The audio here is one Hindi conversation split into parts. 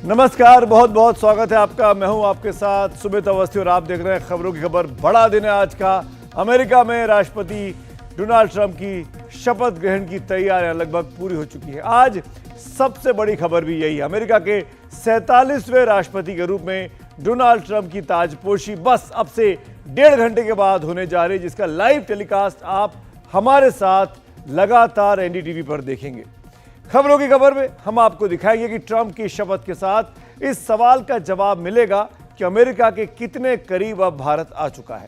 नमस्कार, बहुत बहुत स्वागत है आपका। मैं हूं आपके साथ सुमित अवस्थी और आप देख रहे हैं खबरों की खबर। बड़ा दिन है आज का। अमेरिका में राष्ट्रपति डोनाल्ड ट्रंप की शपथ ग्रहण की तैयारियां लगभग पूरी हो चुकी है। आज सबसे बड़ी खबर भी यही है। अमेरिका के 47वें राष्ट्रपति के रूप में डोनाल्ड ट्रंप की ताजपोशी बस अब से 1.5 घंटे के बाद होने जा रही है, जिसका लाइव टेलीकास्ट आप हमारे साथ लगातार एनडीटीवी पर देखेंगे। खबरों की खबर में हम आपको दिखाएंगे कि ट्रंप की शपथ के साथ इस सवाल का जवाब मिलेगा कि अमेरिका के कितने करीब अब भारत आ चुका है।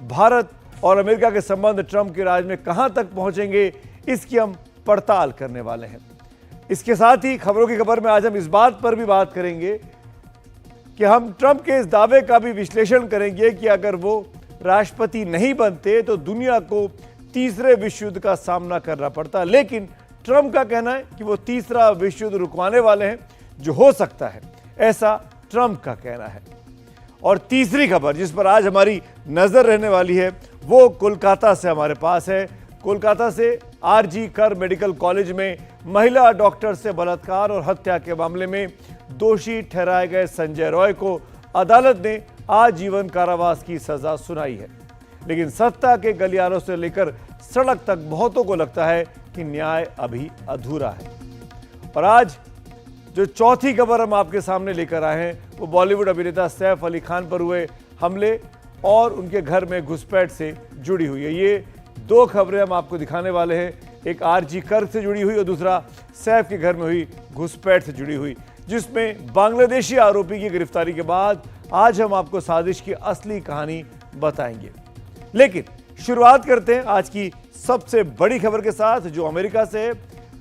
भारत और अमेरिका के संबंध ट्रंप के राज में कहां तक पहुंचेंगे, इसकी हम पड़ताल करने वाले हैं। इसके साथ ही खबरों की खबर में आज हम इस बात पर भी बात करेंगे कि हम ट्रंप के इस दावे का भी विश्लेषण करेंगे कि अगर वो राष्ट्रपति नहीं बनते तो दुनिया को तीसरे विश्व युद्ध का सामना करना पड़ता। लेकिन ट्रंप का कहना है कि वो तीसरा विश्व युद्ध रुकवाने वाले हैं, जो हो सकता है, ऐसा ट्रंप का कहना है। और तीसरी खबर जिस पर आज हमारी नजर रहने वाली है वो कोलकाता से हमारे पास है। कोलकाता से आरजी कर मेडिकल कॉलेज में महिला डॉक्टर से बलात्कार और हत्या के मामले में दोषी ठहराए गए संजय रॉय को अदालत ने आजीवन कारावास की सजा सुनाई है। लेकिन सत्ता के गलियारों से लेकर सड़क तक बहुतों को लगता है कि न्याय अभी अधूरा है। और आज जो चौथी खबर हम आपके सामने लेकर आए हैं वो बॉलीवुड अभिनेता सैफ अली खान पर हुए हमले और उनके घर में घुसपैठ से जुड़ी हुई है। ये दो खबरें हम आपको दिखाने वाले हैं, एक आरजी कर से जुड़ी हुई और दूसरा सैफ के घर में हुई घुसपैठ से जुड़ी हुई, जिसमें बांग्लादेशी आरोपी की गिरफ्तारी के बाद आज हम आपको साजिश की असली कहानी बताएंगे। लेकिन शुरुआत करते हैं आज की सबसे बड़ी खबर के साथ, जो अमेरिका से है।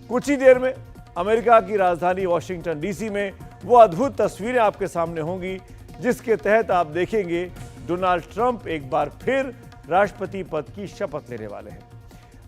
कुछ ही देर में अमेरिका की राजधानी वॉशिंगटन डीसी में वो अद्भुत तस्वीरें आपके सामने होंगी जिसके तहत आप देखेंगे डोनाल्ड ट्रंप एक बार फिर राष्ट्रपति पद की शपथ लेने वाले हैं।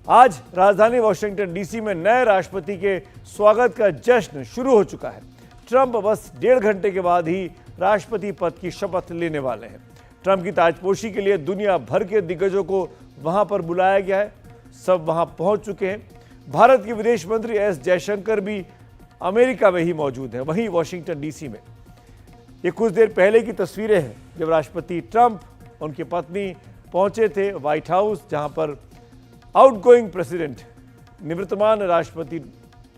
आज राजधानी वॉशिंगटन डीसी में नए राष्ट्रपति के स्वागत का जश्न शुरू हो चुका है। ट्रंप बस 1.5 घंटे के बाद ही राष्ट्रपति पद की शपथ लेने वाले हैं। ट्रंप की ताजपोशी के लिए दुनिया भर के दिग्गजों को वहां पर बुलाया गया है। सब वहां पहुंच चुके हैं। भारत के विदेश मंत्री एस जयशंकर भी अमेरिका में ही मौजूद हैं, वहीं वॉशिंगटन डीसी में। ये कुछ देर पहले की तस्वीरें हैं जब राष्ट्रपति ट्रंप, उनकी पत्नी पहुंचे थे व्हाइट हाउस, जहां पर आउटगोइंग प्रेसिडेंट निवर्तमान राष्ट्रपति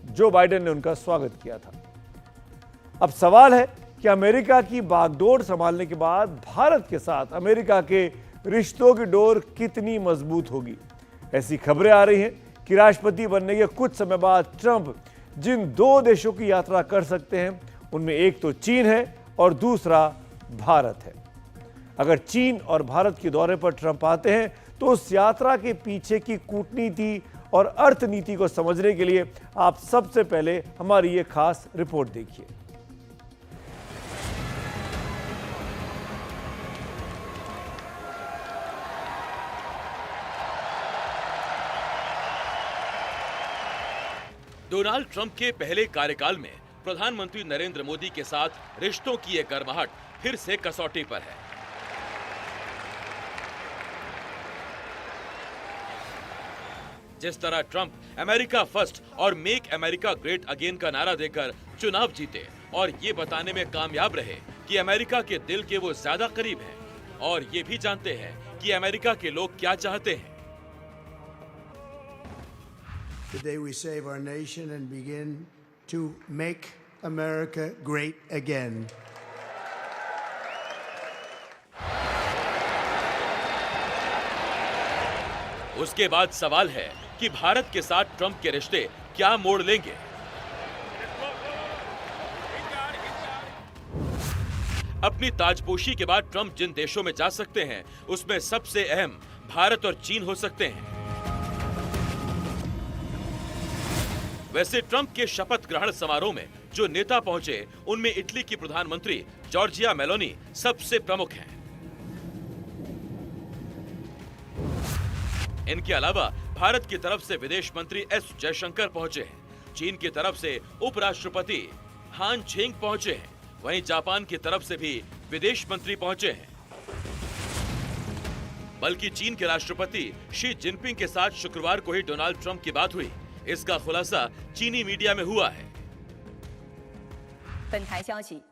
जो बाइडेन ने उनका स्वागत किया था। अब सवाल है कि अमेरिका की बागडोर संभालने के बाद भारत के साथ अमेरिका के रिश्तों की डोर कितनी मजबूत होगी। ऐसी खबरें आ रही हैं कि राष्ट्रपति बनने के कुछ समय बाद ट्रंप जिन 2 देशों की यात्रा कर सकते हैं उनमें एक तो चीन है और दूसरा भारत है। अगर चीन और भारत के दौरे पर ट्रंप आते हैं तो उस यात्रा के पीछे की कूटनीति और अर्थनीति को समझने के लिए आप सबसे पहले हमारी ये खास रिपोर्ट देखिए। डोनाल्ड ट्रंप के पहले कार्यकाल में प्रधानमंत्री नरेंद्र मोदी के साथ रिश्तों की एक गर्माहट फिर से कसौटी पर है। जिस तरह ट्रंप अमेरिका फर्स्ट और मेक अमेरिका ग्रेट अगेन का नारा देकर चुनाव जीते और ये बताने में कामयाब रहे कि अमेरिका के दिल के वो ज्यादा करीब हैं और ये भी जानते हैं कि अमेरिका के लोग क्या चाहते हैं। Today we save our nation and begin to make America great again. उसके बाद सवाल है कि भारत के साथ ट्रंप के रिश्ते क्या मोड़ लेंगे। अपनी ताजपोशी के बाद ट्रंप जिन देशों में जा सकते हैं उसमें सबसे अहम भारत और चीन हो सकते हैं। वैसे ट्रंप के शपथ ग्रहण समारोह में जो नेता पहुंचे उनमें इटली की प्रधानमंत्री जॉर्जिया मेलोनी सबसे प्रमुख हैं। इनके अलावा भारत की तरफ से विदेश मंत्री एस जयशंकर पहुंचे हैं। चीन की तरफ से उपराष्ट्रपति हान झेंग पहुंचे हैं। वहीं जापान की तरफ से भी विदेश मंत्री पहुंचे हैं। बल्कि चीन के राष्ट्रपति शी जिनपिंग के साथ शुक्रवार को ही डोनाल्ड ट्रंप की बात हुई। इसका खुलासा चीनी मीडिया में हुआ है। 本台消息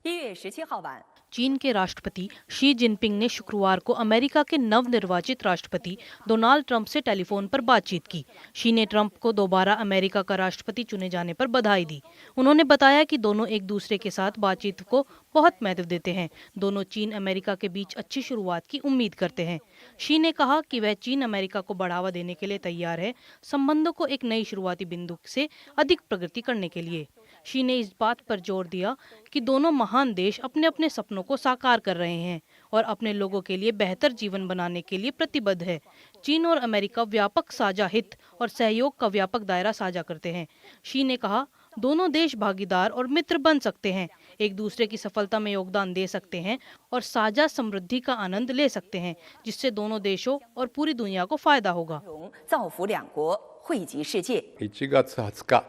，1月17号晚。 चीन के राष्ट्रपति शी जिनपिंग ने शुक्रवार को अमेरिका के नवनिर्वाचित राष्ट्रपति डोनाल्ड ट्रंप से टेलीफोन पर बातचीत की। शी ने ट्रंप को दोबारा अमेरिका का राष्ट्रपति चुने जाने पर बधाई दी। उन्होंने बताया कि दोनों एक दूसरे के साथ बातचीत को बहुत महत्व देते हैं। दोनों चीन अमेरिका के बीच अच्छी शुरुआत की उम्मीद करते हैं। शी ने कहा कि वह चीन अमेरिका को बढ़ावा देने के लिए तैयार है, संबंधों को एक नई शुरुआती बिंदु से अधिक प्रगति करने के लिए। शी ने इस बात पर जोर दिया कि दोनों महान देश अपने अपने सपनों को साकार कर रहे हैं और अपने लोगों के लिए बेहतर जीवन बनाने के लिए प्रतिबद्ध है। चीन और अमेरिका व्यापक साझा हित और सहयोग का व्यापक दायरा साझा करते हैं। शी ने कहा, दोनों देश भागीदार और मित्र बन सकते हैं, एक दूसरे की सफलता में योगदान दे सकते हैं और साझा समृद्धि का आनंद ले सकते हैं, जिससे दोनों देशों और पूरी दुनिया को फायदा होगा। 造福两国，惠及世界。 1月20日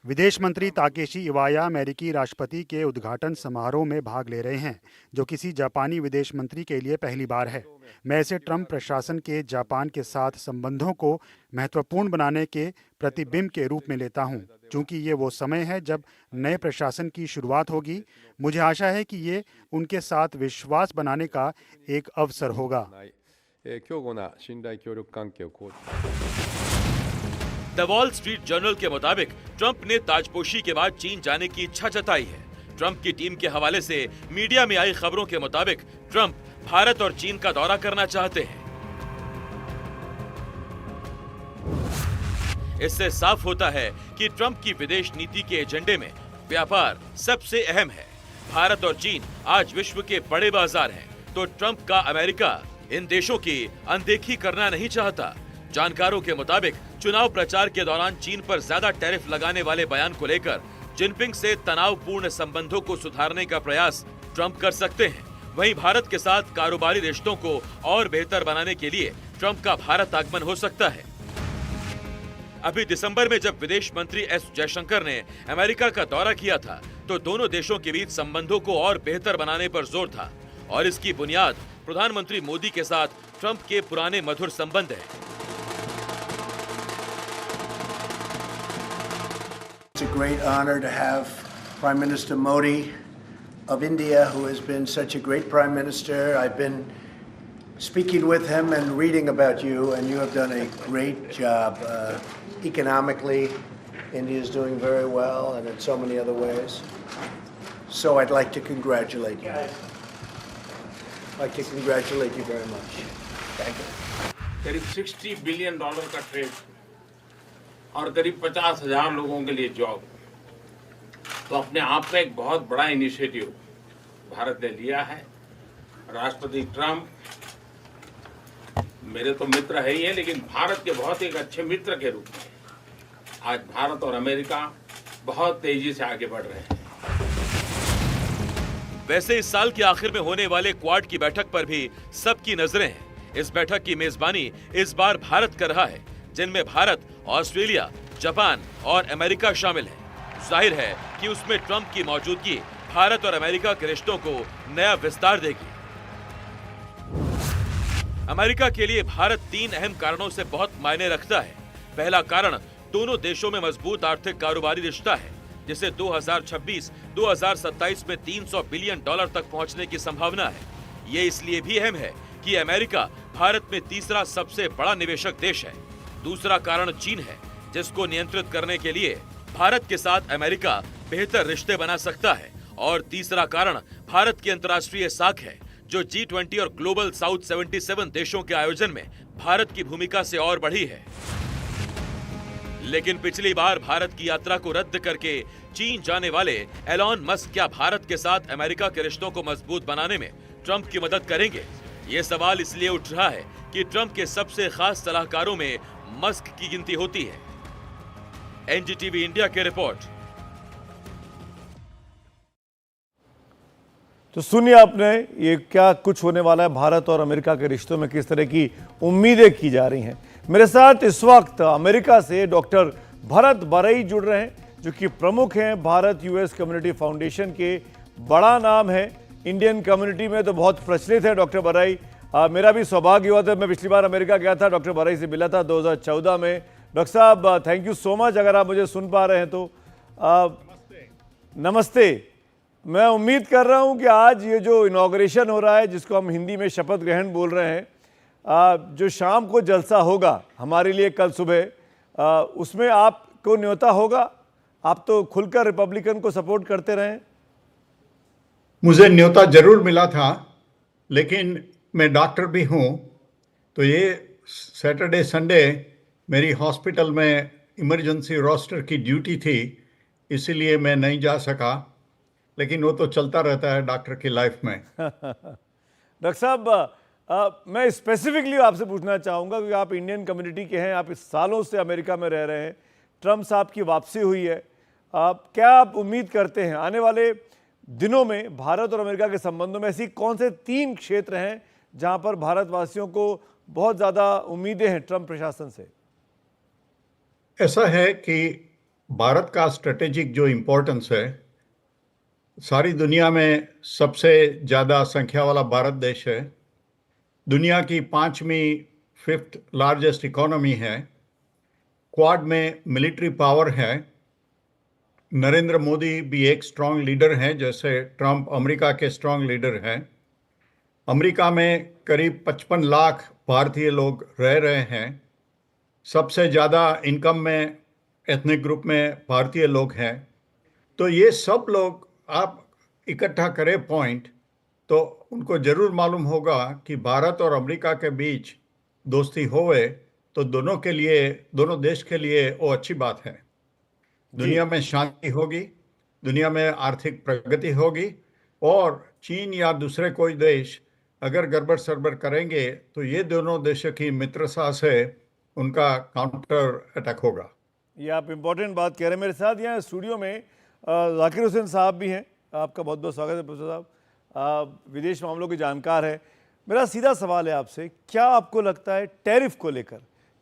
विदेश मंत्री ताकेशी इवाया अमेरिकी राष्ट्रपति के उद्घाटन समारोह में भाग ले रहे हैं, जो किसी जापानी विदेश मंत्री के लिए पहली बार है। मैं इसे ट्रंप प्रशासन के जापान के साथ संबंधों को महत्वपूर्ण बनाने के प्रतिबिंब के रूप में लेता हूं। चूंकि ये वो समय है जब नए प्रशासन की शुरुआत होगी, मुझे आशा है कि ये उनके साथ विश्वास बनाने का एक अवसर होगा। 強固な信頼協力関係を構築 द वॉल स्ट्रीट जर्नल के मुताबिक ट्रंप ने ताजपोशी के बाद चीन जाने की इच्छा जताई है। ट्रंप की टीम के हवाले से मीडिया में आई खबरों के मुताबिक ट्रंप भारत और चीन का दौरा करना चाहते हैं। इससे साफ होता है कि ट्रंप की विदेश नीति के एजेंडे में व्यापार सबसे अहम है। भारत और चीन आज विश्व के बड़े बाजार हैं, तो ट्रंप का अमेरिका इन देशों की अनदेखी करना नहीं चाहता। जानकारों के मुताबिक चुनाव प्रचार के दौरान चीन पर ज्यादा टैरिफ लगाने वाले बयान को लेकर जिनपिंग से तनावपूर्ण संबंधों को सुधारने का प्रयास ट्रंप कर सकते हैं। वहीं भारत के साथ कारोबारी रिश्तों को और बेहतर बनाने के लिए ट्रंप का भारत आगमन हो सकता है। अभी दिसंबर में जब विदेश मंत्री एस जयशंकर ने अमेरिका का दौरा किया था, तो दोनों देशों के बीच संबंधों को और बेहतर बनाने पर जोर था और इसकी बुनियाद प्रधानमंत्री मोदी के साथ ट्रंप के पुराने मधुर संबंध है। It's a great honor to have Prime Minister Modi of India, who has been such a great Prime Minister. I've been speaking with him and reading about you, and you have done a great job. Economically, India is doing very well, and in so many other ways. So I'd like to congratulate you. I'd like to congratulate you very much. Thank you. करीब $60 बिलियन का ट्रेड और करीब 50,000 लोगों के लिए जॉब, तो अपने आप में एक बहुत बड़ा इनिशिएटिव भारत ने लिया है। राष्ट्रपति ट्रंप मेरे तो मित्र है ही है, लेकिन भारत के बहुत एक अच्छे मित्र के रूप में आज भारत और अमेरिका बहुत तेजी से आगे बढ़ रहे हैं। वैसे इस साल के आखिर में होने वाले क्वाड की बैठक पर भी सबकी नजरें हैं। इस बैठक की मेजबानी इस बार भारत कर रहा है, जिनमें भारत, ऑस्ट्रेलिया, जापान और अमेरिका शामिल है। जाहिर है कि उसमें ट्रंप की मौजूदगी भारत और अमेरिका के रिश्तों को नया विस्तार देगी। अमेरिका के लिए भारत 3 अहम कारणों से बहुत मायने रखता है। पहला कारण दोनों देशों में मजबूत आर्थिक कारोबारी रिश्ता है, जिसे 2026-2027 में $300 बिलियन तक पहुंचने की संभावना है। ये इसलिए भी अहम है कि अमेरिका भारत में तीसरा सबसे बड़ा निवेशक देश है। दूसरा कारण चीन है, जिसको नियंत्रित करने के लिए भारत के साथ अमेरिका बेहतर रिश्ते बना सकता है। और तीसरा कारण भारत की अंतर्राष्ट्रीय साख है, जो G20 और ग्लोबल साउथ 77 देशों के आयोजन में भारत की भूमिका से और बढ़ी है। लेकिन पिछली बार भारत की यात्रा को रद्द करके चीन जाने वाले एलॉन मस्क क्या भारत के साथ अमेरिका के रिश्तों को मजबूत बनाने में ट्रंप की मदद करेंगे? ये सवाल इसलिए उठ रहा है कि ट्रंप के सबसे खास सलाहकारों में मस्क की गिनती होती है। एनडीटीवी इंडिया की रिपोर्ट। तो सुनिए आपने ये क्या कुछ होने वाला है, भारत और अमेरिका के रिश्तों में किस तरह की उम्मीदें की जा रही हैं। मेरे साथ इस वक्त अमेरिका से डॉक्टर भरत बरई जुड़ रहे हैं, जो कि प्रमुख हैं भारत यूएस कम्युनिटी फाउंडेशन के। बड़ा नाम है इंडियन कम्युनिटी में, तो बहुत प्रचलित है डॉक्टर बरई। मेरा भी सौभाग्य हुआ था, मैं पिछली बार अमेरिका गया था, डॉक्टर बरई से मिला था 2014 में। डॉक्टर साहब थैंक यू सो मच, अगर आप मुझे सुन पा रहे हैं तो। नमस्ते। मैं उम्मीद कर रहा हूं कि आज ये जो इनॉग्रेशन हो रहा है, जिसको हम हिंदी में शपथ ग्रहण बोल रहे हैं, जो शाम को जलसा होगा हमारे लिए कल सुबह, उसमें आपको न्योता होगा। आप तो खुलकर रिपब्लिकन को सपोर्ट करते रहे। मुझे न्योता जरूर मिला था, लेकिन मैं डॉक्टर भी हूँ, तो ये सैटरडे संडे मेरी हॉस्पिटल में इमरजेंसी रोस्टर की ड्यूटी थी, इसीलिए मैं नहीं जा सका। लेकिन वो तो चलता रहता है डॉक्टर की लाइफ में। डॉक्टर साहब, मैं स्पेसिफिकली आपसे पूछना चाहूँगा, क्योंकि आप इंडियन कम्युनिटी के हैं, आप इस सालों से अमेरिका में रह रहे हैं, ट्रम्प साहब की वापसी हुई है, क्या आप उम्मीद करते हैं आने वाले दिनों में भारत और अमेरिका के संबंधों में ऐसी कौन से 3 क्षेत्र हैं जहां पर भारतवासियों को बहुत ज़्यादा उम्मीदें हैं ट्रम्प प्रशासन से? ऐसा है कि भारत का स्ट्रेटेजिक जो इम्पोर्टेंस है, सारी दुनिया में सबसे ज़्यादा संख्या वाला भारत देश है, दुनिया की 5वीं लार्जेस्ट इकोनॉमी है, क्वाड में मिलिट्री पावर है, नरेंद्र मोदी भी एक स्ट्रांग लीडर हैं, जैसे ट्रम्प अमेरिका के स्ट्रांग लीडर हैं। अमेरिका में करीब 55 लाख भारतीय लोग रह रहे हैं। सबसे ज़्यादा इनकम में एथनिक ग्रुप में भारतीय लोग हैं। तो ये सब लोग आप इकट्ठा करें पॉइंट, तो उनको ज़रूर मालूम होगा कि भारत और अमेरिका के बीच दोस्ती होवे तो दोनों देश के लिए वो अच्छी बात है। दुनिया में शांति होगी, दुनिया में आर्थिक प्रगति होगी, और चीन या दूसरे कोई देश अगर गड़बड़ सड़बड़ करेंगे तो ये दोनों देशों की मित्रता से उनका काउंटर अटैक होगा। ये आप इम्पोर्टेंट बात कह रहे हैं। मेरे साथ यहाँ स्टूडियो में जाकिर हुसैन साहब भी हैं। आपका बहुत बहुत स्वागत है प्रोफेसर साहब, विदेश मामलों के जानकार हैं। मेरा सीधा सवाल है आपसे, क्या आपको लगता है टैरिफ को लेकर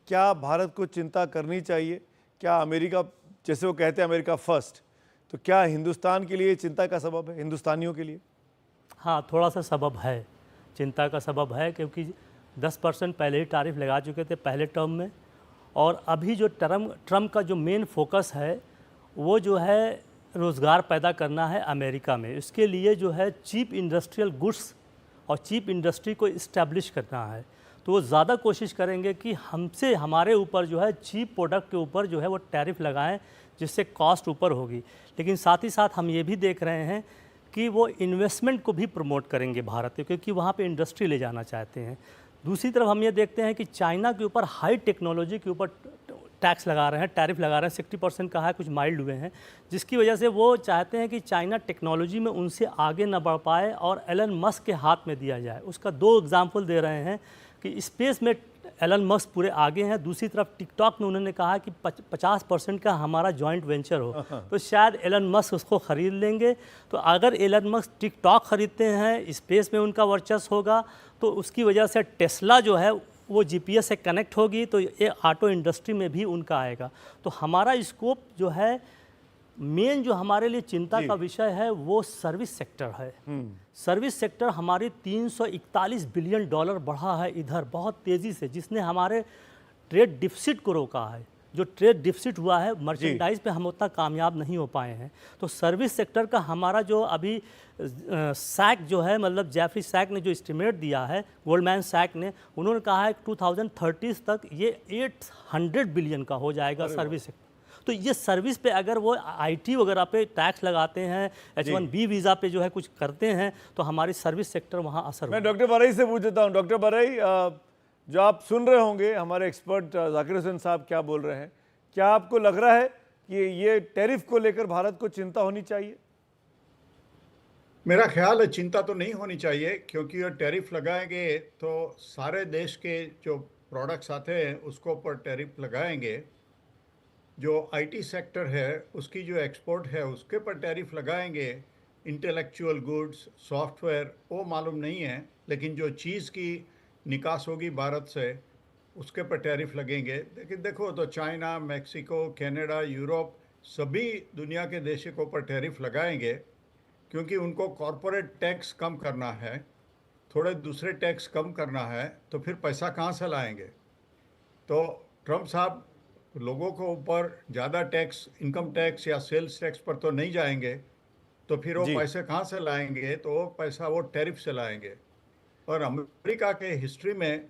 क्या भारत को चिंता करनी चाहिए? क्या अमेरिका, जैसे वो कहते हैं अमेरिका फर्स्ट, तो क्या हिंदुस्तान के लिए चिंता का सबब है, हिंदुस्तानियों के लिए? हाँ, थोड़ा सा सबब है, चिंता का सबब है, क्योंकि 10% पहले ही टैरिफ लगा चुके थे पहले टर्म में, और अभी जो ट्रम्प का जो मेन फोकस है वो जो है रोज़गार पैदा करना है अमेरिका में। इसके लिए जो है चीप इंडस्ट्रियल गुड्स और चीप इंडस्ट्री को इस्टेब्लिश करना है। तो वो ज़्यादा कोशिश करेंगे कि हमारे ऊपर जो है चीप प्रोडक्ट के ऊपर जो है वो टैरिफ लगाएं, जिससे कॉस्ट ऊपर होगी। लेकिन साथ ही साथ हम ये भी देख रहे हैं कि वो इन्वेस्टमेंट को भी प्रमोट करेंगे भारत के, क्योंकि वहाँ पे इंडस्ट्री ले जाना चाहते हैं। दूसरी तरफ हम ये देखते हैं कि चाइना के ऊपर हाई टेक्नोलॉजी के ऊपर टैक्स लगा रहे हैं, टैरिफ लगा रहे हैं, 60% का है, कुछ माइल्ड हुए हैं, जिसकी वजह से वो चाहते हैं कि चाइना टेक्नोलॉजी में उनसे आगे न बढ़ पाए और एलन मस्क के हाथ में दिया जाए। उसका 2 एग्जाम्पल दे रहे हैं कि स्पेस में एलन मस्क पूरे आगे हैं। दूसरी तरफ टिकटॉक में उन्होंने कहा कि 50% का हमारा जॉइंट वेंचर हो, तो शायद एलन मस्क उसको ख़रीद लेंगे। तो अगर एलन मस्क टिकटॉक ख़रीदते हैं, स्पेस में उनका वर्चस्व होगा, तो उसकी वजह से टेस्ला जो है वो जीपीएस से कनेक्ट होगी, तो ये ऑटो इंडस्ट्री में भी उनका आएगा। तो हमारा स्कोप जो है, मेन जो हमारे लिए चिंता का विषय है वो सर्विस सेक्टर है। सर्विस सेक्टर हमारी $341 बिलियन बढ़ा है इधर बहुत तेज़ी से, जिसने हमारे ट्रेड डिफिसिट को रोका है। जो ट्रेड डिफिसिट हुआ है मर्चेंडाइज पे हम उतना कामयाब नहीं हो पाए हैं। तो सर्विस सेक्टर का हमारा जो अभी सैक जो है, मतलब जेफरी सैक ने जो एस्टिमेट दिया है, गोल्डमैन सैक ने, उन्होंने कहा है 2030 तक ये 800 बिलियन का हो जाएगा सर्विस सेक्टर। तो ये सर्विस पे अगर वो आईटी वगैरह पे टैक्स लगाते हैं, H1B वीज़ा पे जो है कुछ करते हैं, तो हमारी सर्विस सेक्टर वहाँ असर। मैं डॉक्टर बरई से पूछ देता हूँ। डॉक्टर बरई, जो आप सुन रहे होंगे हमारे एक्सपर्ट जाकिर हुसैन साहब क्या बोल रहे हैं, क्या आपको लग रहा है कि ये टैरिफ को लेकर भारत को चिंता होनी चाहिए? मेरा ख्याल है चिंता तो नहीं होनी चाहिए, क्योंकि ये टैरिफ लगाएंगे तो सारे देश के जो प्रोडक्ट्स आते हैं उसको ऊपर टैरिफ लगाएंगे। जो आईटी सेक्टर है उसकी जो एक्सपोर्ट है उसके पर टैरिफ लगाएंगे। इंटेलेक्चुअल गुड्स, सॉफ्टवेयर वो मालूम नहीं है, लेकिन जो चीज़ की निकास होगी भारत से उसके पर टैरिफ लगेंगे। लेकिन देखो तो चाइना, मैक्सिको, कनाडा, यूरोप सभी दुनिया के देशों के ऊपर टैरिफ लगाएंगे, क्योंकि उनको कॉरपोरेट टैक्स कम करना है, थोड़े दूसरे टैक्स कम करना है, तो फिर पैसा कहाँ से लाएंगे। तो ट्रम्प साहब लोगों को ऊपर ज़्यादा टैक्स, इनकम टैक्स या सेल्स टैक्स पर तो नहीं जाएंगे, तो फिर वो जी। पैसे कहाँ से लाएंगे? तो वो पैसा वो टैरिफ से लाएंगे। और अमेरिका के हिस्ट्री में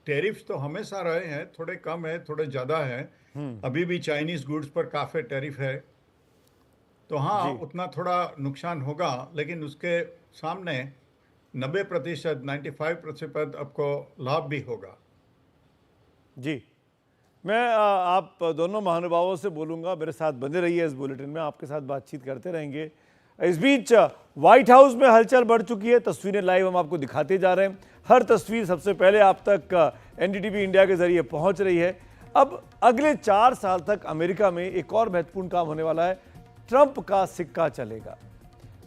टैरिफ्स तो हमेशा रहे हैं, थोड़े कम है, थोड़े ज़्यादा है। अभी भी चाइनीज़ गुड्स पर काफ़ी टैरिफ है। तो हाँ, जी। उतना थोड़ा नुकसान होगा, लेकिन उसके सामने 90%, 95% आपको लाभ भी होगा। जी, मैं आप दोनों महानुभावों से बोलूँगा, मेरे साथ बने रहिए इस बुलेटिन में, आपके साथ बातचीत करते रहेंगे। इस बीच व्हाइट हाउस में हलचल बढ़ चुकी है, तस्वीरें लाइव हम आपको दिखाते जा रहे हैं। हर तस्वीर सबसे पहले आप तक एनडीटीवी इंडिया के जरिए पहुंच रही है। अब अगले 4 साल तक अमेरिका में एक और महत्वपूर्ण काम होने वाला है, ट्रंप का सिक्का चलेगा।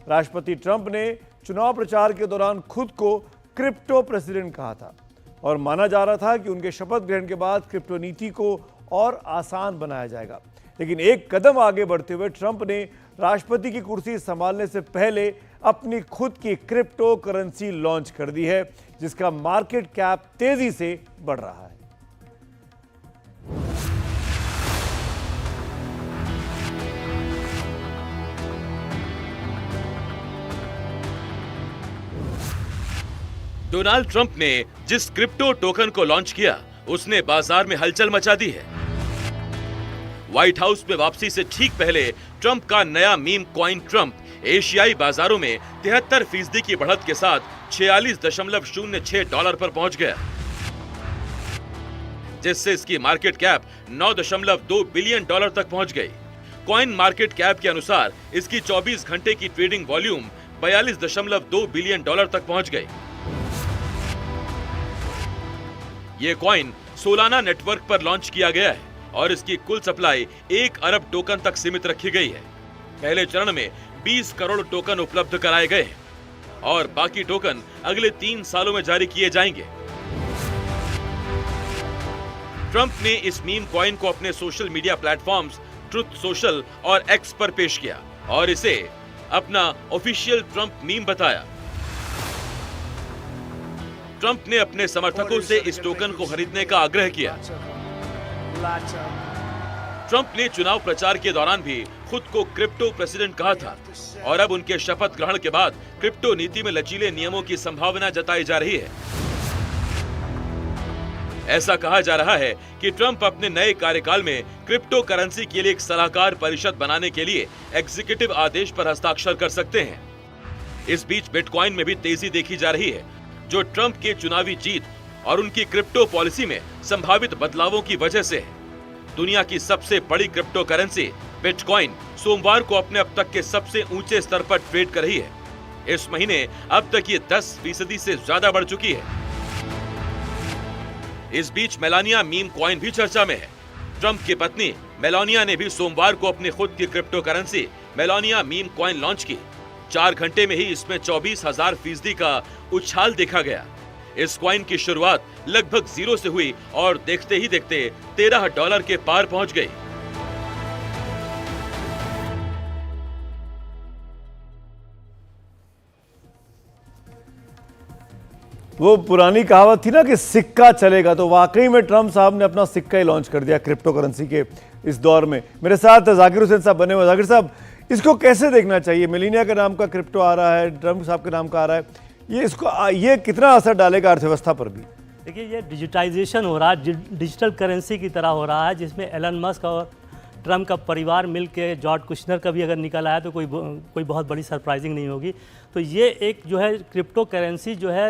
राष्ट्रपति ट्रंप ने चुनाव प्रचार के दौरान खुद को क्रिप्टो प्रेसिडेंट कहा था और माना जा रहा था कि उनके शपथ ग्रहण के बाद क्रिप्टो नीति को और आसान बनाया जाएगा। लेकिन एक कदम आगे बढ़ते हुए ट्रंप ने राष्ट्रपति की कुर्सी संभालने से पहले अपनी खुद की क्रिप्टो करेंसी लॉन्च कर दी है, जिसका मार्केट कैप तेजी से बढ़ रहा है। डोनाल्ड ट्रंप ने जिस क्रिप्टो टोकन को लॉन्च किया, उसने बाजार में हलचल मचा दी है। व्हाइट हाउस में वापसी से ठीक पहले ट्रंप का नया मीम कॉइन ट्रंप एशियाई बाजारों में 73% की बढ़त के साथ $46.06 पर पहुंच गया, जिससे इसकी मार्केट कैप $9.2 बिलियन तक पहुंच गई। कॉइन मार्केट कैप के अनुसार इसकी 24 घंटे की ट्रेडिंग वॉल्यूम $42.2 बिलियन तक पहुंच गई। ये कॉइन सोलाना नेटवर्क पर लॉन्च किया गया है और इसकी कुल सप्लाई 1 अरब टोकन तक सीमित रखी गई है। पहले चरण में 20 करोड़ टोकन उपलब्ध कराए गए हैं और बाकी टोकन अगले 3 सालों में जारी किए जाएंगे। ट्रंप ने इस मीम कॉइन को अपने social media platforms truth social और एक्स पर पेश किया और इसे अपना ऑफिशियल ट्रंप मीम बताया। ट्रंप ने अपने समर्थकों से इस टोकन को खरीदने का आग्रह किया। ट्रंप ने चुनाव प्रचार के दौरान भी खुद को क्रिप्टो प्रेसिडेंट कहा था और अब उनके शपथ ग्रहण के बाद क्रिप्टो नीति में लचीले नियमों की संभावना जताई जा रही है। ऐसा कहा जा रहा है कि ट्रंप अपने नए कार्यकाल में क्रिप्टो करेंसी के लिए एक सलाहकार परिषद बनाने के लिए एग्जीक्यूटिव आदेश पर हस्ताक्षर कर सकते हैं। इस बीच बिटकॉइन में भी तेजी देखी जा रही है, जो ट्रंप के चुनावी जीत और उनकी क्रिप्टो पॉलिसी में संभावित बदलावों की वजह से है। दुनिया की सबसे बड़ी क्रिप्टो करेंसी बिटकॉइन सोमवार को अपने अब तक के सबसे ऊंचे स्तर पर ट्रेड कर रही है। इस महीने अब तक ये 10% से ज्यादा बढ़ चुकी है। इस बीच मेलानिया मीम कॉइन भी चर्चा में है। ट्रंप की पत्नी मेलानिया ने भी सोमवार को अपनी खुद की crypto currency Melania meme coin launch की। 4 घंटे में ही इसमें 24,000% का उछाल देखा गया। इस कॉइन की शुरुआत लगभग 0 से हुई और देखते ही देखते $13 के पार पहुंच गई। वो पुरानी कहावत थी ना कि सिक्का चलेगा, तो वाकई में ट्रंप साहब ने अपना सिक्का ही लॉन्च कर दिया क्रिप्टो करेंसी के इस दौर में। मेरे साथ जाकिर हुसैन साहब बने हुए। जाकिर साहब, इसको कैसे देखना चाहिए? मेलानिया के नाम का क्रिप्टो आ रहा है, ट्रंप साहब के नाम का आ रहा है, ये कितना असर डालेगा अर्थव्यवस्था पर भी? देखिए, ये डिजिटाइजेशन हो रहा है, डिजिटल करेंसी की तरह हो रहा है, जिसमें एलन मस्क और ट्रंप का परिवार मिल के जॉर्ज कुशनर का भी अगर निकल आया तो कोई बहुत बड़ी सरप्राइजिंग नहीं होगी। तो ये एक जो है क्रिप्टो करेंसी जो है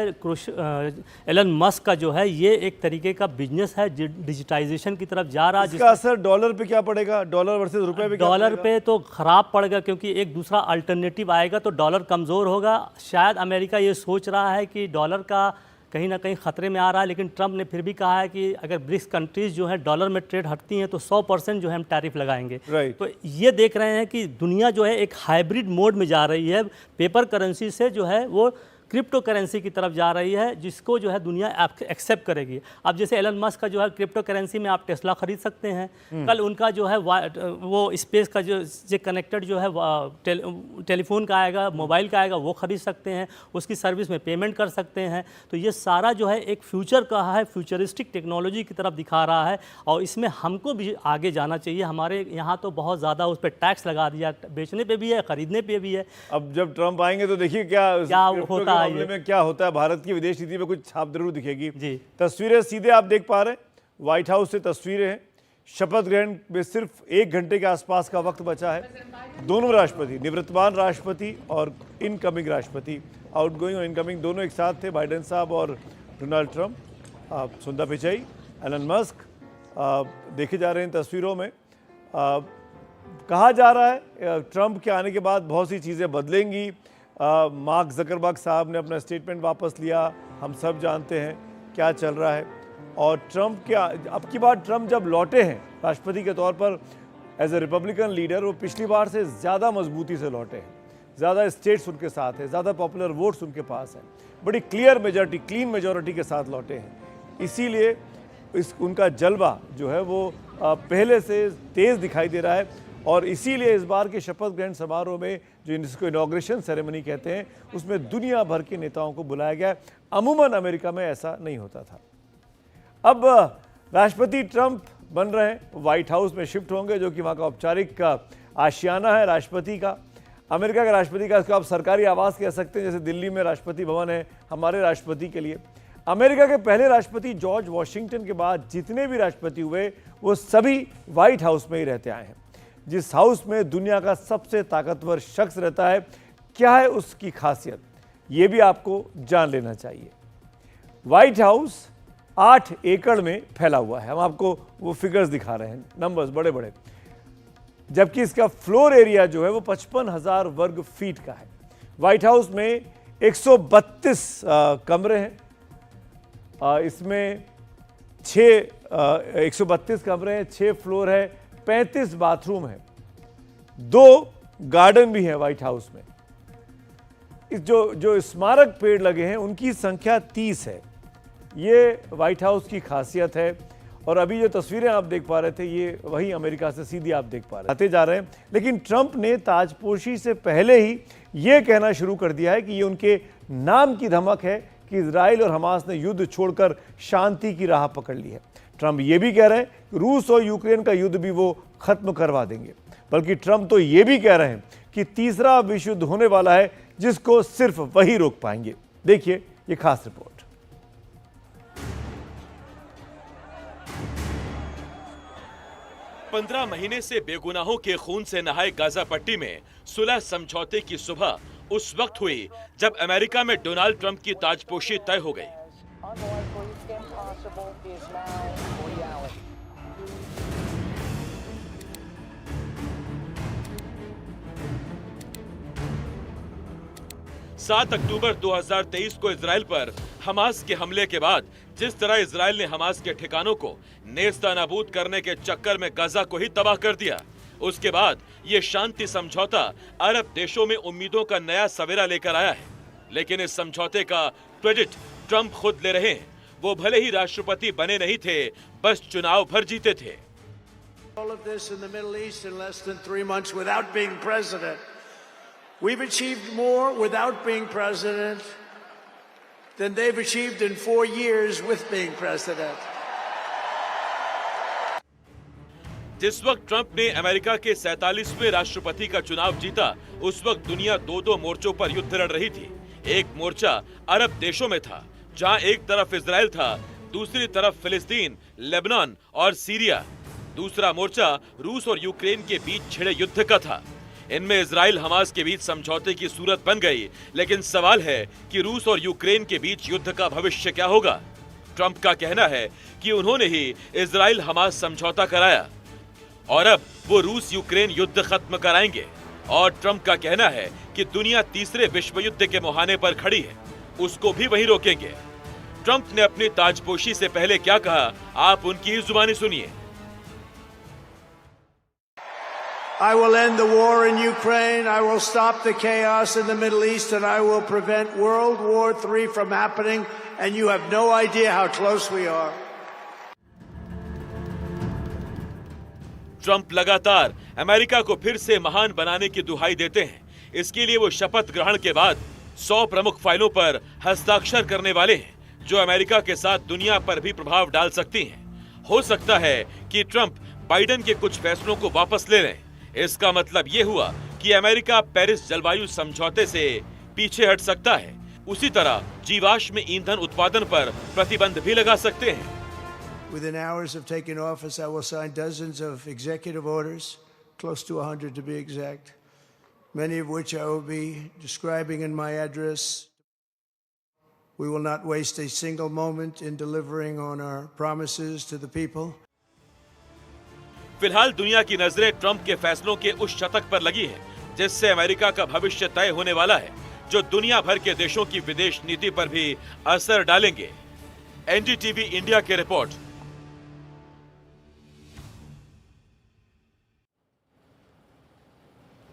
एलन मस्क का जो है, ये एक तरीके का बिजनेस है, डिजिटाइजेशन की तरफ जा रहा है। इसका असर डॉलर पे क्या पड़ेगा? डॉलर वर्सेस रुपए पे? डॉलर पे तो खराब पड़ेगा, क्योंकि एक दूसरा अल्टरनेटिव आएगा तो डॉलर कमज़ोर होगा। शायद अमेरिका ये सोच रहा है कि डॉलर का कहीं ना कहीं खतरे में आ रहा है, लेकिन ट्रंप ने फिर भी कहा है कि अगर ब्रिक्स कंट्रीज जो है डॉलर में ट्रेड हटती हैं तो 100% जो है हम टैरिफ लगाएंगे। तो ये देख रहे हैं कि दुनिया जो है एक हाइब्रिड मोड में जा रही है, पेपर करेंसी से जो है वो क्रिप्टो करेंसी की तरफ जा रही है, जिसको जो है दुनिया एक्सेप्ट करेगी। अब जैसे एलन मस्क का जो है क्रिप्टो करेंसी में आप टेस्ला खरीद सकते हैं, कल उनका जो है वो स्पेस का जो कनेक्टेड जो है टेलीफोन का आएगा, मोबाइल का आएगा, वो खरीद सकते हैं, उसकी सर्विस में पेमेंट कर सकते हैं। तो ये सारा जो है एक फ्यूचर का है, फ्यूचरिस्टिक टेक्नोलॉजी की तरफ दिखा रहा है, और इसमें हमको भी आगे जाना चाहिए। हमारे यहाँ तो बहुत ज़्यादा उस पर टैक्स लगा दिया, बेचने पे भी है, खरीदने पे भी है। अब जब ट्रंप आएंगे तो देखिए क्या होता है, मामले में क्या होता है। भारत की विदेश नीति में कुछ छाप जरूर दिखेगी जी। तस्वीरें सीधे आप देख पा रहे हैं, व्हाइट हाउस से तस्वीरें हैं। शपथ ग्रहण में सिर्फ 1 घंटे के आसपास का वक्त बचा है। दोनों राष्ट्रपति, निवर्तमान राष्ट्रपति और इनकमिंग राष्ट्रपति, आउटगोइंग और इनकमिंग दोनों एक साथ थे, बाइडेन साहब और डोनाल्ड ट्रंप। सुंदर पिचाई, एलन मस्क देखे जा रहे हैं तस्वीरों में। कहा जा रहा है ट्रंप के आने के बाद बहुत सी चीज़ें बदलेंगी। मार्क ज़करबर्ग साहब ने अपना स्टेटमेंट वापस लिया, हम सब जानते हैं क्या चल रहा है। और ट्रंप के अब की बार ट्रंप जब लौटे हैं राष्ट्रपति के तौर पर एज ए रिपब्लिकन लीडर, वो पिछली बार से ज़्यादा मजबूती से लौटे हैं, ज़्यादा स्टेट्स उनके साथ हैं, ज़्यादा पॉपुलर वोट्स उनके पास हैं, बड़ी क्लियर मेजॉरिटी, क्लीन मेजॉरिटी के साथ लौटे हैं। इसीलिए उनका जलवा जो है वो पहले से तेज़ दिखाई दे रहा है। और इसीलिए इस बार के शपथ ग्रहण समारोह में, जो जिसको इनॉग्रेशन सेरेमनी कहते हैं, उसमें दुनिया भर के नेताओं को बुलाया गया। अमूमन अमेरिका में ऐसा नहीं होता था। अब राष्ट्रपति ट्रंप बन रहे हैं, व्हाइट हाउस में शिफ्ट होंगे, जो कि वहाँ का औपचारिक आशियाना है राष्ट्रपति का, अमेरिका के राष्ट्रपति का। इसको आप सरकारी आवास कह सकते हैं, जैसे दिल्ली में राष्ट्रपति भवन है हमारे राष्ट्रपति के लिए। अमेरिका के पहले राष्ट्रपति जॉर्ज वॉशिंगटन के बाद जितने भी राष्ट्रपति हुए, वो सभी व्हाइट हाउस में ही रहते आए हैं, जिस हाउस में दुनिया का सबसे ताकतवर शख्स रहता है। क्या है उसकी खासियत, ये भी आपको जान लेना चाहिए। व्हाइट हाउस 8 एकड़ में फैला हुआ है। हम आपको वो फिगर्स दिखा रहे हैं, नंबर्स बड़े बड़े, जबकि इसका फ्लोर एरिया जो है वो 55,000 वर्ग फीट का है। व्हाइट हाउस में 132 कमरे हैं। इसमें 132 कमरे हैं, 6 फ्लोर है, 35 बाथरूम है, 2 गार्डन भी है व्हाइट हाउस में। इस जो स्मारक पेड़ लगे हैं उनकी संख्या 30 है। ये व्हाइट हाउस की खासियत है। और अभी जो तस्वीरें आप देख पा रहे थे, ये वही अमेरिका से सीधी आप देख पा रहे आते जा रहे हैं। लेकिन ट्रंप ने ताजपोशी से पहले ही ये कहना शुरू कर दिया है कि ये उनके नाम की धमक है कि इजराइल और हमास ने युद्ध छोड़कर शांति की राह पकड़ ली है। ट्रंप ये भी कह रहे हैं कि रूस और यूक्रेन का युद्ध भी वो खत्म करवा देंगे। बल्कि ट्रंप तो ये भी कह रहे हैं कि तीसरा विश्व युद्ध होने वाला है, जिसको सिर्फ वही रोक पाएंगे। देखिए ये खास रिपोर्ट। 15 महीने से बेगुनाहों के खून से नहाए गाजा पट्टी में सुलह समझौते की सुबह उस वक्त हुई जब अमेरिका में डोनाल्ड ट्रंप की ताजपोशी तय हो गई। सात अक्टूबर 2023 को इजराइल पर हमास के हमले के बाद जिस तरह इजराइल ने हमास के ठिकानों को नेस्तनाबूद करने के चक्कर में गाजा को ही तबाह कर दिया, उसके बाद ये शांति समझौता अरब देशों में उम्मीदों का नया सवेरा लेकर आया है। लेकिन इस समझौते का क्रेडिट ट्रंप खुद ले रहे हैं। वो भले ही राष्ट्रपति बने नहीं थे, बस चुनाव भर जीते थे। All of this in the Middle East in less than 3 months without being president. We've achieved more without being president than they've achieved in 4 years with being president. जिस वक्त ट्रंप ने अमेरिका के 47वें राष्ट्रपति का चुनाव जीता, उस वक्त दुनिया 2 मोर्चों पर युद्ध लड़ रही थी। एक मोर्चा अरब देशों में था, जहां एक तरफ इजराइल था, दूसरी तरफ फिलिस्तीन, लेबनान और सीरिया। दूसरा मोर्चा रूस और यूक्रेन के बीच छिड़े युद्ध का था। इनमें इजराइल हमास के बीच समझौते की सूरत बन गई, लेकिन सवाल है कि रूस और यूक्रेन के बीच युद्ध का भविष्य क्या होगा। ट्रंप का कहना है कि उन्होंने ही इजराइल हमास समझौता कराया और अब वो रूस यूक्रेन युद्ध खत्म कराएंगे। और ट्रंप का कहना है कि दुनिया तीसरे विश्व युद्ध के मुहाने पर खड़ी है, उसको भी वही रोकेंगे। ट्रंप ने अपनी ताजपोशी से पहले क्या कहा, आप उनकी ही जुबानी सुनिए। I will end the war in Ukraine. I will stop the chaos in the Middle East, and I will prevent World War III from happening. And you have no idea how close we are. Trump लगातार अमेरिका को फिर से महान बनाने की दुहाई देते हैं। इसके लिए वो शपथ ग्रहण के बाद 100 प्रमुख फाइलों पर हस्ताक्षर करने वाले हैं, जो अमेरिका के साथ दुनिया पर भी प्रभाव डाल सकती हैं। हो सकता है कि ट्रंप बाइडेन के कुछ फैसलों को वापस ले लें। इसका मतलब ये हुआ कि अमेरिका पेरिस जलवायु समझौते से पीछे हट सकता है। उसी तरह जीवाश्म ईंधन उत्पादन पर प्रतिबंध भी लगा सकते हैं। Within hours of taking office, I will sign dozens of executive orders, close to 100 to be exact, many of which I will be describing in my address. We will not waste a single moment in delivering on our promises to the people. फिलहाल दुनिया की नजरें ट्रंप के फैसलों के उस शतक पर लगी है, जिससे अमेरिका का भविष्य तय होने वाला है, जो दुनिया भर के देशों की विदेश नीति पर भी असर डालेंगे। एनडीटीवी इंडिया की रिपोर्ट।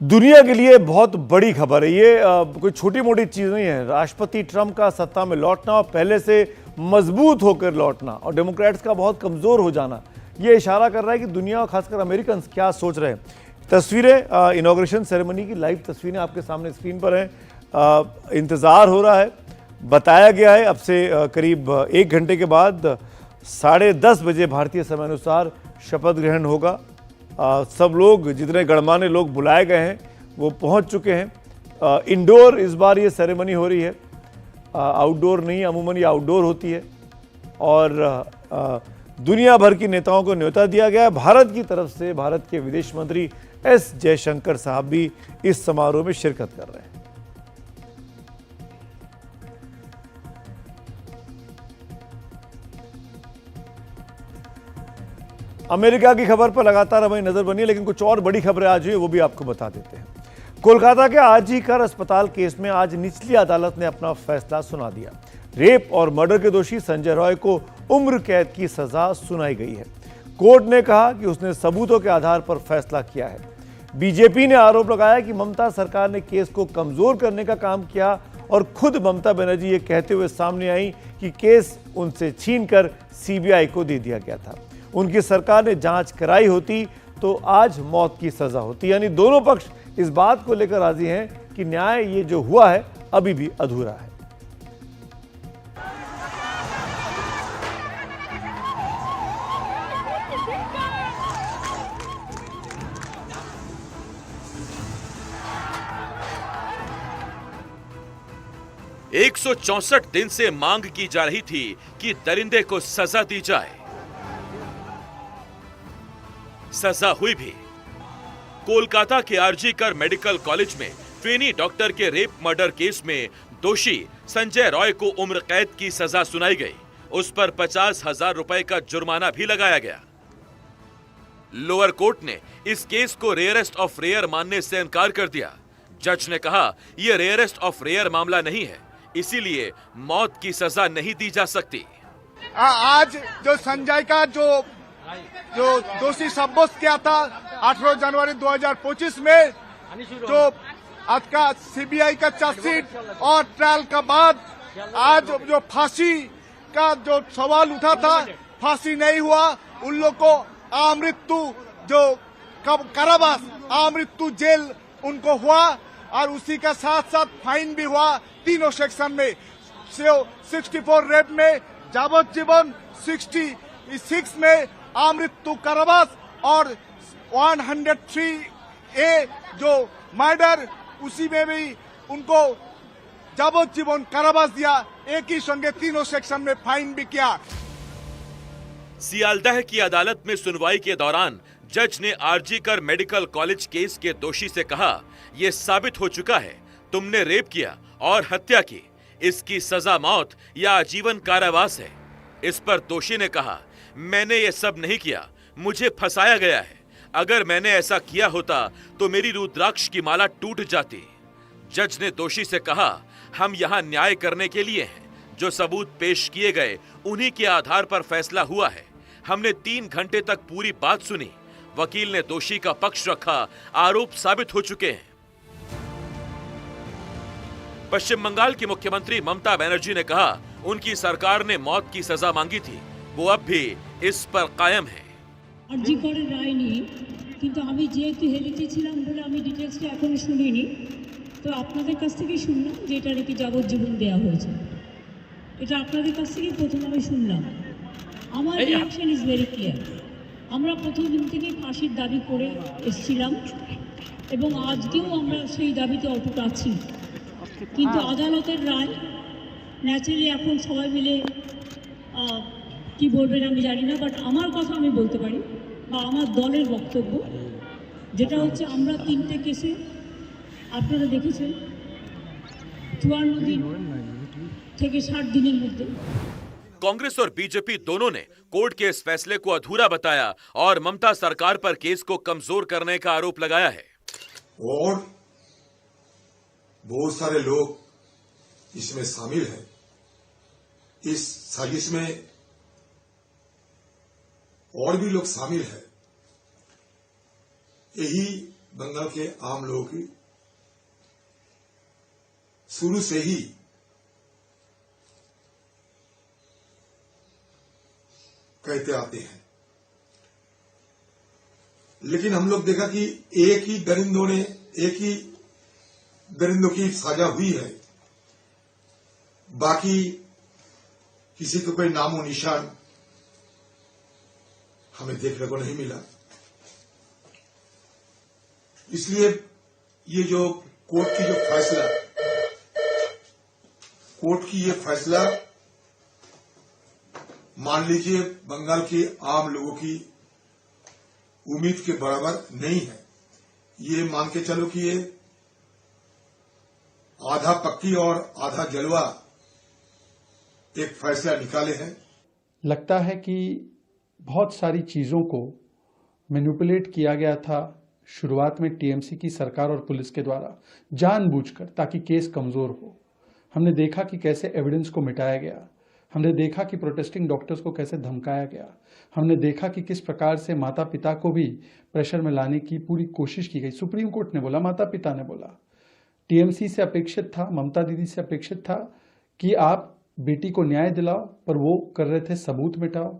दुनिया के लिए बहुत बड़ी खबर है ये, कोई छोटी मोटी चीज नहीं है। राष्ट्रपति ट्रंप का सत्ता में लौटना और पहले से मजबूत होकर लौटना और डेमोक्रेट्स का बहुत कमजोर हो जाना, ये इशारा कर रहा है कि दुनिया और खासकर अमेरिकन क्या सोच रहे हैं। तस्वीरें इनॉग्रेशन सेरेमनी की लाइव तस्वीरें आपके सामने स्क्रीन पर हैं। इंतज़ार हो रहा है, बताया गया है अब से करीब 1 घंटे के बाद 10:30 बजे भारतीय समय अनुसार शपथ ग्रहण होगा। सब लोग, जितने गणमान्य लोग बुलाए गए हैं वो पहुंच चुके हैं। इंडोर इस बार ये सेरेमनी हो रही है, आउटडोर नहीं, अमूमन ये आउटडोर होती है। और दुनिया भर के नेताओं को न्योता दिया गया है। भारत की तरफ से भारत के विदेश मंत्री एस जयशंकर साहब भी इस समारोह में शिरकत कर रहे हैं। अमेरिका की खबर पर लगातार हमारी नजर बनी है, लेकिन कुछ और बड़ी खबरें आज हुई, वो भी आपको बता देते हैं। कोलकाता के आरजी कर अस्पताल केस में आज निचली अदालत ने अपना फैसला सुना दिया। रेप और मर्डर के दोषी संजय रॉय को उम्र कैद की सजा सुनाई गई है। कोर्ट ने कहा कि उसने सबूतों के आधार पर फैसला किया है। बीजेपी ने आरोप लगाया कि ममता सरकार ने केस को कमजोर करने का काम किया और खुद ममता बनर्जी ये कहते हुए सामने आई कि केस उनसे छीनकर सीबीआई को दे दिया गया था। उनकी सरकार ने जांच कराई होती तो आज मौत की सजा होती। यानी दोनों पक्ष इस बात को लेकर राजी हैं कि न्याय ये जो हुआ है अभी भी अधूरा है। एक 164 दिन से मांग की जा रही थी कि दरिंदे को सजा दी जाए। सजा हुई भी। कोलकाता के आरजी कर मेडिकल कॉलेज में ट्रेनी डॉक्टर के रेप मर्डर केस में दोषी संजय रॉय को उम्र कैद की सजा सुनाई गई। उस पर 50,000 रुपए का जुर्माना भी लगाया गया। लोअर कोर्ट ने इस केस को रेयरेस्ट ऑफ रेयर मानने से इनकार कर दिया। जज ने कहा यह रेयरेस्ट ऑफ रेयर मामला नहीं है, इसीलिए मौत की सजा नहीं दी जा सकती। आज जो संजय का जो दोषी साब्यस्त किया था 18 जनवरी 2025 में, जो आज का सीबीआई का चार्जशीट और ट्रायल का बाद आज जो फांसी का जो सवाल उठा था, फांसी नहीं हुआ। उन लोग को आमृत्यु जो कारावास, आमृत्यु जेल उनको हुआ और उसी का साथ साथ फाइन भी हुआ तीनों सेक्शन में। 64 रेप में जावज्जीवन, 66 में आमृत्यु कारावास और 103A जो मर्डर, उसी में भी उनको जावज्जीवन कारावास दिया। एक ही संगे तीनों सेक्शन में फाइन भी किया। सियालदह की अदालत में सुनवाई के दौरान जज ने आरजी कर मेडिकल कॉलेज केस के दोषी से कहा, यह साबित हो चुका है तुमने रेप किया और हत्या की, इसकी सजा मौत या आजीवन कारावास है। इस पर दोषी ने कहा, मैंने ये सब नहीं किया, मुझे फंसाया गया है। अगर मैंने ऐसा किया होता तो मेरी रुद्राक्ष की माला टूट जाती। जज ने दोषी से कहा, हम यहाँ न्याय करने के लिए हैं। जो सबूत पेश किए गए उन्हीं के आधार पर फैसला हुआ है। हमने 3 घंटे तक पूरी बात सुनी। वकील ने दोषी का पक्ष रखा, आरोप साबित हो चुके हैं। पश्चिम बंगाल की मुख्यमंत्री ममता बनर्जी ने कहा उनकी सरकार ने मौत की सजा मांगी थी, वो अब भी इस पर कायम है। अर्जी করে রায় নিয়ে কিন্তু আমি যেহেতু হেরিতে ছিলাম বলে আমি ডিটেইলসটা এখনো শুনিনি, তো আপনাদের কাছ থেকে শুনলাম যে এটা নাকি যাবজ্জীবন দেওয়া হয়েছে। এটা আপনাদের কাছ থেকে প্রথম আমি শুনলাম। আমার রিঅ্যাকশন ইজ ভেরি ক্লিয়ার। আমরা প্রথম দিন থেকেই ফাঁসির দাবি করে এসেছিলাম এবং আজকেও আমরা সেই দাবিতে অটুট আছি, কিন্তু আদালতের রায় ন্যাচারালি এখন সবাই মিলে কি বলবেন আমি জানি না, বাট আমার কথা আমি বলতে পারি বা আমার দলের বক্তব্য যেটা হচ্ছে আমরা 3টে কেসে আপনারা দেখেছেন 54 দিন থেকে 60 दिনের মধ্যে। कांग्रेस और बीजेपी दोनों ने कोर्ट के इस फैसले को अधूरा बताया और ममता सरकार पर केस को कमजोर करने का आरोप लगाया है। और बहुत सारे लोग इसमें शामिल हैं। इस साजिश में और भी लोग शामिल हैं। यही बंगाल के आम लोग शुरू से ही कहते आते हैं, लेकिन हम लोग देखा कि एक ही दरिंदों की सजा हुई है, बाकी किसी को कोई नामो निशान हमें देखने को नहीं मिला। इसलिए ये जो कोर्ट की ये फैसला मान लीजिए बंगाल के आम लोगों की उम्मीद के बराबर नहीं है। ये मान के चलो कि ये आधा पक्की और आधा जलवा एक फैसला निकाले हैं। लगता है कि बहुत सारी चीजों को मैनिपुलेट किया गया था शुरुआत में टीएमसी की सरकार और पुलिस के द्वारा जानबूझकर, ताकि केस कमजोर हो। हमने देखा कि कैसे एविडेंस को मिटाया गया, हमने देखा कि प्रोटेस्टिंग डॉक्टर्स को कैसे धमकाया गया, हमने देखा कि किस प्रकार से माता पिता को भी प्रेशर में लाने की पूरी कोशिश की गई। सुप्रीम कोर्ट ने बोला, माता पिता ने बोला, टीएमसी से अपेक्षित था, ममता दीदी से अपेक्षित था कि आप बेटी को न्याय दिलाओ, पर वो कर रहे थे सबूत मिटाओ,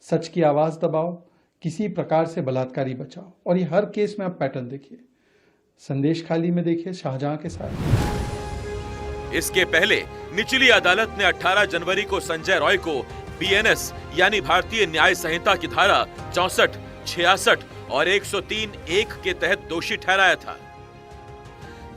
सच की आवाज दबाओ, किसी प्रकार से बलात्कारी बचाओ। और ये हर केस में आप पैटर्न देखिए, संदेश खाली में देखिए, शाहजहां के साथ। इसके पहले निचली अदालत ने 18 जनवरी को संजय रॉय को बीएनएस यानी भारतीय न्याय संहिता की धारा 64, 66 और 103(1) के तहत दोषी ठहराया था।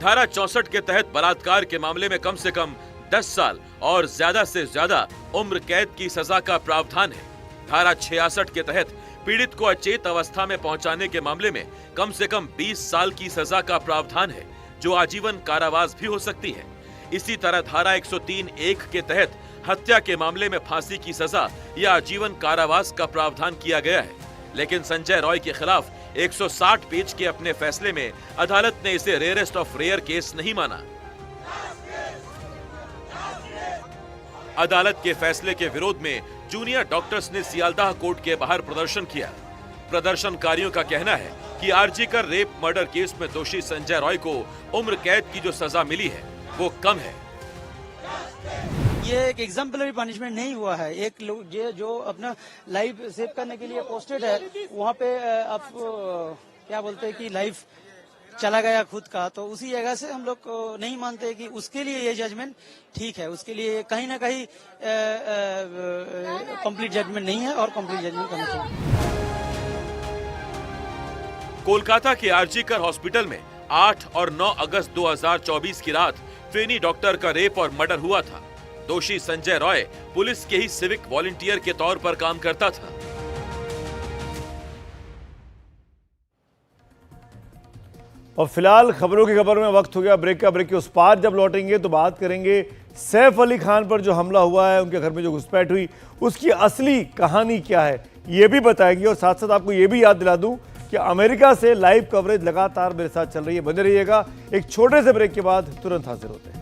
धारा 64 के तहत बलात्कार के मामले में कम से कम 10 साल और ज्यादा से ज्यादा उम्र कैद की सजा का प्रावधान है। धारा 66 के तहत पीड़ित को अचेत अवस्था में पहुंचाने के मामले में कम से कम 20 साल की सजा का प्रावधान है, जो आजीवन कारावास भी हो सकती है। इसी तरह धारा 103(1) के तहत हत्या के मामले में फांसी की सजा या आजीवन कारावास का प्रावधान किया गया है। लेकिन संजय रॉय के खिलाफ 160 पेज के अपने फैसले में अदालत ने इसे रेयरेस्ट ऑफ रेयर केस नहीं माना। अदालत के फैसले के विरोध में जूनियर डॉक्टर्स ने सियालदाह कोर्ट के बाहर प्रदर्शन किया। प्रदर्शनकारियों का कहना है कि आरजीकर रेप मर्डर केस में दोषी संजय रॉय को उम्र कैद की जो सजा मिली है वो कम है। ये एक एग्जाम्पलरी पनिशमेंट नहीं हुआ है। एक लोग ये जो अपना लाइफ सेव करने के लिए पोस्टेड है, वहाँ पे आप क्या बोलते हैं कि लाइफ चला गया खुद का, तो उसी जगह से हम लोग नहीं मानते कि उसके लिए ये जजमेंट ठीक है। उसके लिए कहीं ना कहीं कंप्लीट जजमेंट नहीं है और कंप्लीट जजमेंट करना चाहिए। कोलकाता के आरजीकर हॉस्पिटल में 8 और 9 अगस्त 2024 की रात ट्रेनी डॉक्टर का रेप और मर्डर हुआ था। दोषी संजय रॉय पुलिस के ही सिविक वॉलंटियर के तौर पर काम करता था। और फिलहाल खबरों की खबर में वक्त हो गया ब्रेक का। ब्रेक के उस पार जब लौटेंगे तो बात करेंगे सैफ अली खान पर जो हमला हुआ है, उनके घर में जो घुसपैठ हुई, उसकी असली कहानी क्या है ये भी बताएंगे। और साथ साथ आपको ये भी याद दिला दूं कि अमेरिका से लाइव कवरेज लगातार मेरे साथ चल रही है, बने रहिएगा। एक छोटे से ब्रेक के बाद तुरंत हाजिर होते हैं।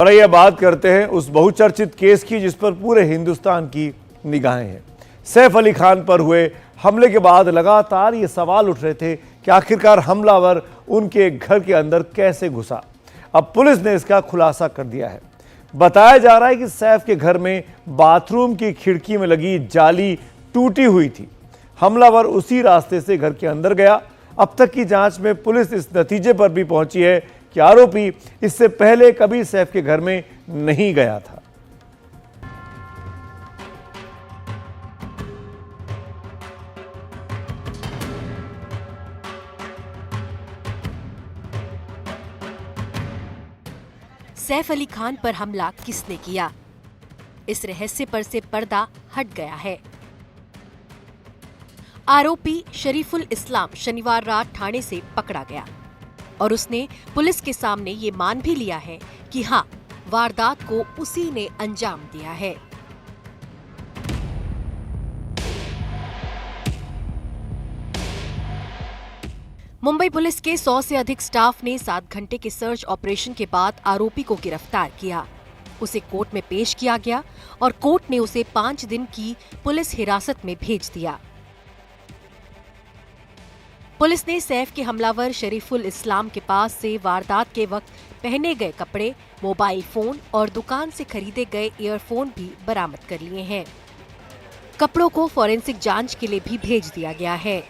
और आइए बात करते हैं उस बहुचर्चित केस की जिस पर पूरे हिंदुस्तान की निगाहें हैं। सैफ अली खान पर हुए हमले के बाद लगातार ये सवाल उठ रहे थे कि आखिरकार हमलावर उनके घर के अंदर कैसे घुसा। अब पुलिस ने इसका खुलासा कर दिया है। बताया जा रहा है कि सैफ के घर में बाथरूम की खिड़की में लगी जाली टूटी हुई थी। हमलावर उसी रास्ते से घर के अंदर गया। अब तक की जांच में पुलिस इस नतीजे पर भी पहुंची है कि आरोपी इससे पहले कभी सैफ के घर में नहीं गया था। सैफ अली खान पर हमला किसने किया, इस रहस्य पर से पर्दा हट गया है। आरोपी शरीफुल इस्लाम शनिवार रात ठाणे से पकड़ा गया और उसने पुलिस के सामने ये मान भी लिया है कि हाँ, वारदात को उसी ने अंजाम दिया है। मुंबई पुलिस के 100 से अधिक स्टाफ ने 7 घंटे के सर्च ऑपरेशन के बाद आरोपी को गिरफ्तार किया। उसे कोर्ट में पेश किया गया और कोर्ट ने उसे 5 दिन की पुलिस हिरासत में भेज दिया। पुलिस ने सैफ के हमलावर शरीफुल इस्लाम के पास से वारदात के वक्त पहने गए कपड़े, मोबाइल फोन और दुकान से खरीदे गए ईयरफोन भी बरामद कर लिए हैं। कपड़ों को फॉरेंसिक जांच के लिए भी भेज दिया गया है।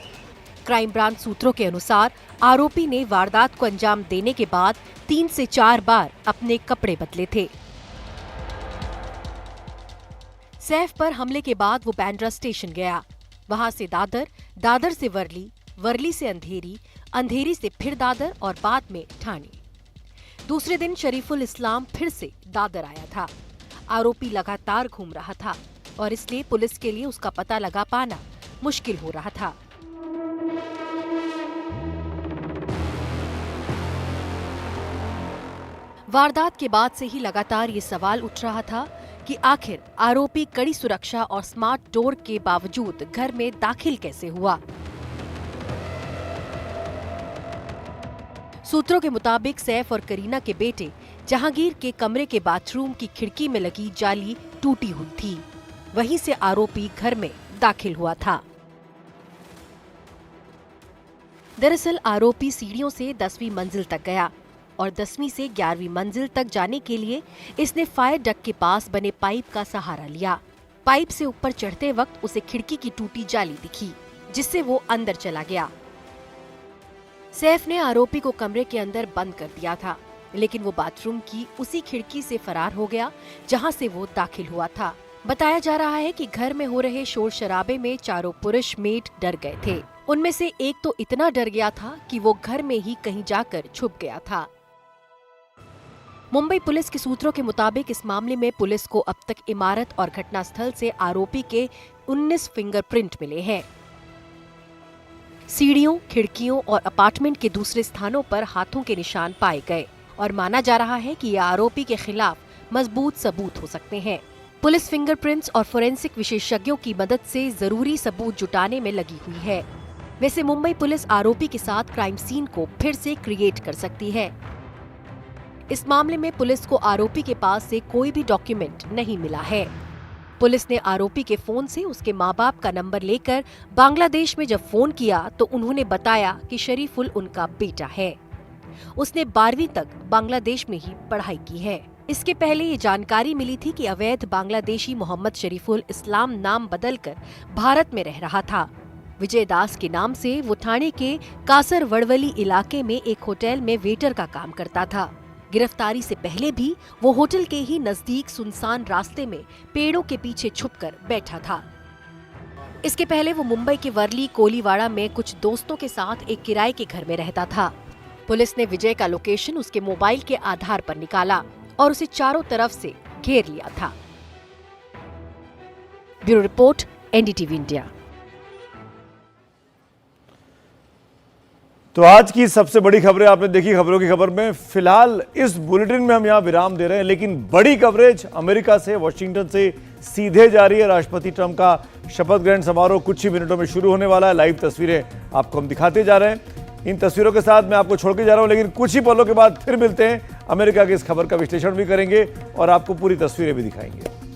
क्राइम ब्रांच सूत्रों के अनुसार आरोपी ने वारदात को अंजाम देने के बाद 3 से 4 बार अपने कपड़े बदले थे। सैफ पर हमले के बाद वो बांद्रा स्टेशन गया, वहां से दादर, दादर से वर्ली, वर्ली से अंधेरी, अंधेरी से फिर दादर और बाद में ठाणे। दूसरे दिन शरीफुल इस्लाम फिर से दादर आया था। आरोपी लगातार घूम रहा था और इसलिए पुलिस के लिए उसका पता लगा पाना मुश्किल हो रहा था। वारदात के बाद से ही लगातार ये सवाल उठ रहा था कि आखिर आरोपी कड़ी सुरक्षा और स्मार्ट डोर के बावजूद घर में दाखिल कैसे हुआ। सूत्रों के मुताबिक सैफ और करीना के बेटे जहांगीर के कमरे के बाथरूम की खिड़की में लगी जाली टूटी हुई थी, वहीं से आरोपी घर में दाखिल हुआ था। दरअसल आरोपी सीढ़ियों से 10वीं मंजिल तक गया और 10वीं से 11वीं मंजिल तक जाने के लिए इसने फायर डक्ट के पास बने पाइप का सहारा लिया। पाइप से ऊपर चढ़ते वक्त उसे खिड़की की टूटी जाली दिखी, जिससे वो अंदर चला गया। सैफ ने आरोपी को कमरे के अंदर बंद कर दिया था, लेकिन वो बाथरूम की उसी खिड़की से फरार हो गया जहां से वो दाखिल हुआ था। बताया जा रहा है कि घर में हो रहे शोर शराबे में चारों पुरुष मेट डर गए थे। उनमें से एक तो इतना डर गया था कि वो घर में ही कहीं जाकर छुप गया था। मुंबई पुलिस के सूत्रों के मुताबिक इस मामले में पुलिस को अब तक इमारत और घटनास्थल से आरोपी के 19 फिंगरप्रिंट मिले हैं। सीढ़ियों, खिड़कियों और अपार्टमेंट के दूसरे स्थानों पर हाथों के निशान पाए गए और माना जा रहा है कि यह आरोपी के खिलाफ मजबूत सबूत हो सकते हैं। पुलिस फिंगरप्रिंट्स और फोरेंसिक विशेषज्ञों की मदद से जरूरी सबूत जुटाने में लगी हुई है। वैसे मुंबई पुलिस आरोपी के साथ क्राइम सीन को फिर से क्रिएट कर सकती है। इस मामले में पुलिस को आरोपी के पास से कोई भी डॉक्यूमेंट नहीं मिला है। पुलिस ने आरोपी के फोन से उसके माँ बाप का नंबर लेकर बांग्लादेश में जब फोन किया तो उन्होंने बताया कि शरीफुल उनका बेटा है। उसने 12वीं तक बांग्लादेश में ही पढ़ाई की है। इसके पहले ये जानकारी मिली थी कि अवैध बांग्लादेशी मोहम्मद शरीफुल इस्लाम नाम बदलकर भारत में रह रहा था। विजय दास के नाम से वो ठाणे के कासर वड़वली इलाके में एक होटल में वेटर का काम करता था। गिरफ्तारी से पहले भी वो होटल के ही नजदीक सुनसान रास्ते में पेड़ों के पीछे छुपकर बैठा था। इसके पहले वो मुंबई के वर्ली कोलीवाड़ा में कुछ दोस्तों के साथ एक किराए के घर में रहता था। पुलिस ने विजय का लोकेशन उसके मोबाइल के आधार पर निकाला और उसे चारों तरफ से घेर लिया था। Bureau report, NDTV India. तो आज की सबसे बड़ी खबरें आपने देखी। खबरों की खबर में फिलहाल इस बुलेटिन में हम यहां विराम दे रहे हैं, लेकिन बड़ी कवरेज अमेरिका से, वॉशिंगटन से सीधे जारी है। राष्ट्रपति ट्रंप का शपथ ग्रहण समारोह कुछ ही मिनटों में शुरू होने वाला है। लाइव तस्वीरें आपको हम दिखाते जा रहे हैं। इन तस्वीरों के साथ मैं आपको छोड़ के जा रहा हूं, लेकिन कुछ ही पलों के बाद फिर मिलते हैं। अमेरिका की इस खबर का विश्लेषण भी करेंगे और आपको पूरी तस्वीरें भी दिखाएंगे।